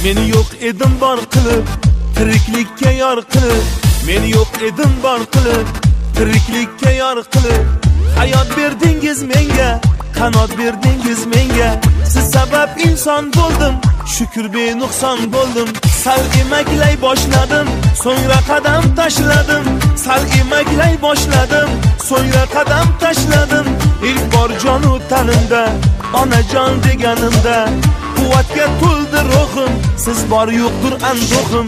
Meni yo'q edim bor qilib, tiriklikka yor qilib. Meni yo'q edim bor qilib, tiriklikka yor qilib. Hayot berdingiz menga, qanot berdingiz menga. Siz sabab inson bo'ldim, shukr benuqson bo'ldim. Sal emaklay boshladim, so'ngra qadam tashladim. Sal emaklay boshladim, so'ngra qadam tashladim. İlk bor jonu tanimda, onajon deganimda quvvatga to'ldi ruhim, siz bor yo'qdir anduhim.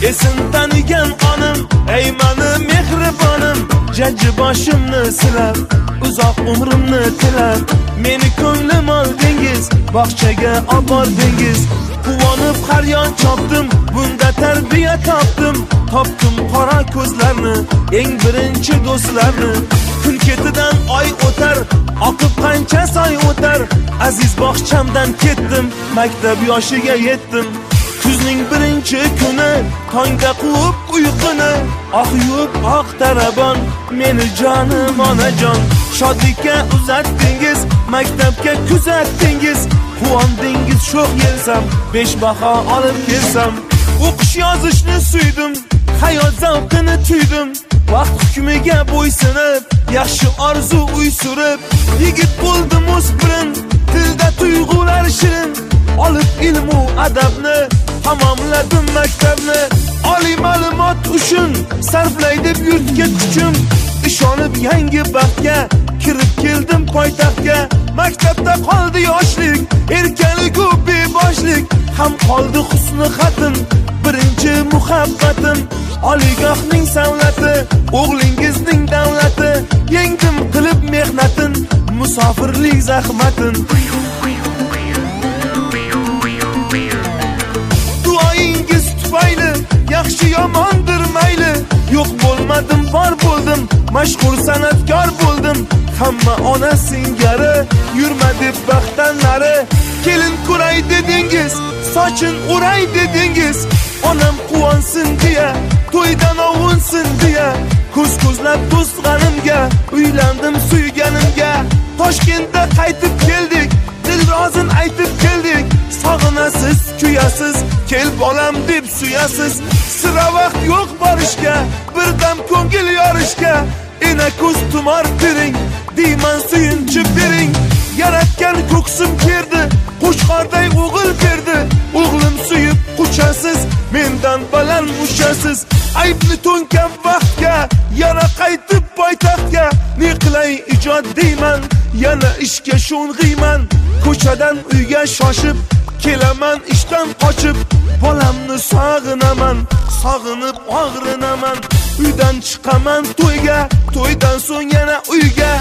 Esin tanigan onam, ey meni mehribonim, jajji boshimni silab, uzoq umrimni tilab, meni ko'nglim oldingiz, bog'chaga olib bordingiz. Quvonib har yon chopdim, bunda tarbiya topdim. Topdim qora ko'zlarni, eng birinchi do'stlarni. Kun ketidan oy o'tar, oqib qancha soy o'tar. Aziz bog'chamdan ketdim, maktab yoshiga yetdim. Kuzning birinchi kuni, tongda quvib uyquni, oq yuvib oq tarabon, meni jonim onajon. Shodlikka uzatdingiz, maktabga kuzatdingiz. Quvondingiz sho'x yelsam, 5 baho olib kelsam. O'qish yozishni suydim, hayot zavqini tuydim. Vaqt hukmiga bo'ysunib, yaxshi orzu uy surib, yigit bo'ldim o'spirin, tilda tuyg'ular shirin. Olib ilm u adabni, tamomladim maktabni. Oliy ma'lumot uchun sarflay deb yurtga kuchim. Ishonib yangi baxtga kirib keldim poytaxtga. Maktabda qoldi yoshlik, erkalik u beboshlik. Ham qoldi husni xatim, birinchi muhabbatim. Oliygohning savlati, o'g'lingizning davlati. Yengdim qilib mehnatin, musofirlik zahmatin. Duoyingiz tufayli yaxshi yomondir mayli. Yo'q bo'lmadim, bor bo'ldim, mashhur san'atkor bo'ldim. Hamma ona singari, yurma deb baxtdan nari. Kelin ko'ray dedingiz, sochin o'ray dedingiz. Onam quvonsin deya, to'ydan ovunsin deya, ko'z-ko'zlab do'stganimga, uylandim suyganimga. Toshkentda qaytib keldik, dil rozin aytib keldik. Sog'inasiz, kuyasiz, kel bolam deb suyasiz. Sira vaqt yo'q borishga, birdam ko'ngil yorishga. Ena ko'z tumor bering, deyman suyunchi bering. Yaratgan ko'ksim kerdi, qo'shqorday o'g'il berdi. O'g'lim suyib quchasiz, mendan baland ushasiz. Aybni to'nkab vaqtga, yana qaytib poytaxtga. Ne qilay ijod deyman, yana ishga sho'ng'iyman. Ko'chadan uyga shoshib, kelaman ishdan qochib. Bolamni sog'inaman, sog'inib og'rinaman. Uydan chiqaman to'yga, to'ydan so'ng yana uyga.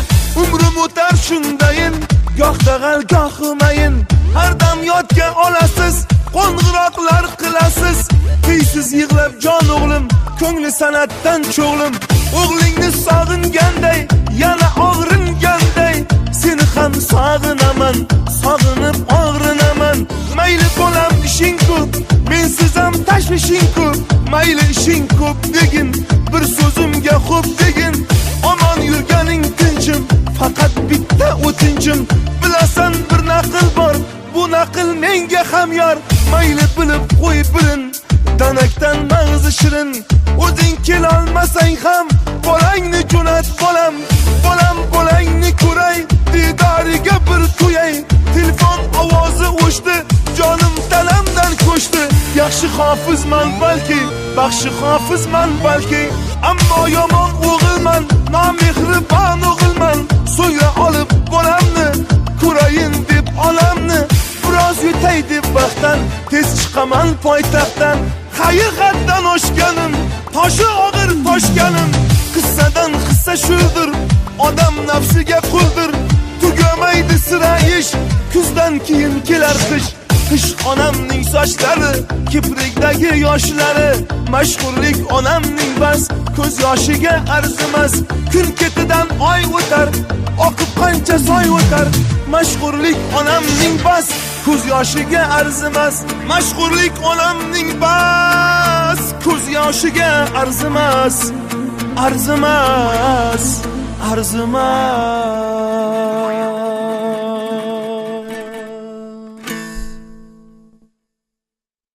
Umrim o'tar shundayin, gohda g'al gohi mayin. Har dam yodga olasiz, qo'ng'iroqlar qilasiz. Qiysiz yig'lab jon o'g'lim, ko'ngli san'atdan cho'g'lim. O'g'lingni sog'inganday, yana og'ringanday. Seni ham sog'inaman, sog'inib og'rinaman. Mayli bo'lam ishing ko'p, mensiz ham tashvishing ko'p. Mayli ishing ko'p degin, bir so'zimga xo'p degin. Omon yurganing tinchim, faqat bitta o'tinchim. Bilasan bir naql bor, bu naql menga ham yor. Mayli bilib qo'y birin, danakdan mag'zi shirin. O'zing kelolmasang ham, bolangni jo'nat bolam. Bolam bolangni ko'ray, didoriga bir to'yay. Telefon ovozi o'chdi, jonim talamdan ko'chdi. Yaxshi hofizman balki, baxshi hofizman balki. Ammo yomon o'g'ilman, nomehribon o'g'ilman. So'ngra olib bolamni, ko'rayin deb olamni. Biroz yutay deb baxtdan, tez chiqaman poytaxtdan. Haqiqatdan oshganim, toshi og'ir toshganim. Qissadan hissa shuldir, odam nafsiga quldir. Tugamaydi sira ish, kuzdan keyin kelar qish. Qish onamning sochlari, kiprikdagi yoshlari. Mashhurlik onamning bas, ko'z yoshiga arzimas. Kun ketidan oy o'tar, oqib qancha soy o'tar. Mashhurlik onamning bas, ko'z yoshiga arzimas. Mashhurlik onamning bas, ko'z yoshiga arzimas. Arzimas, arzimas.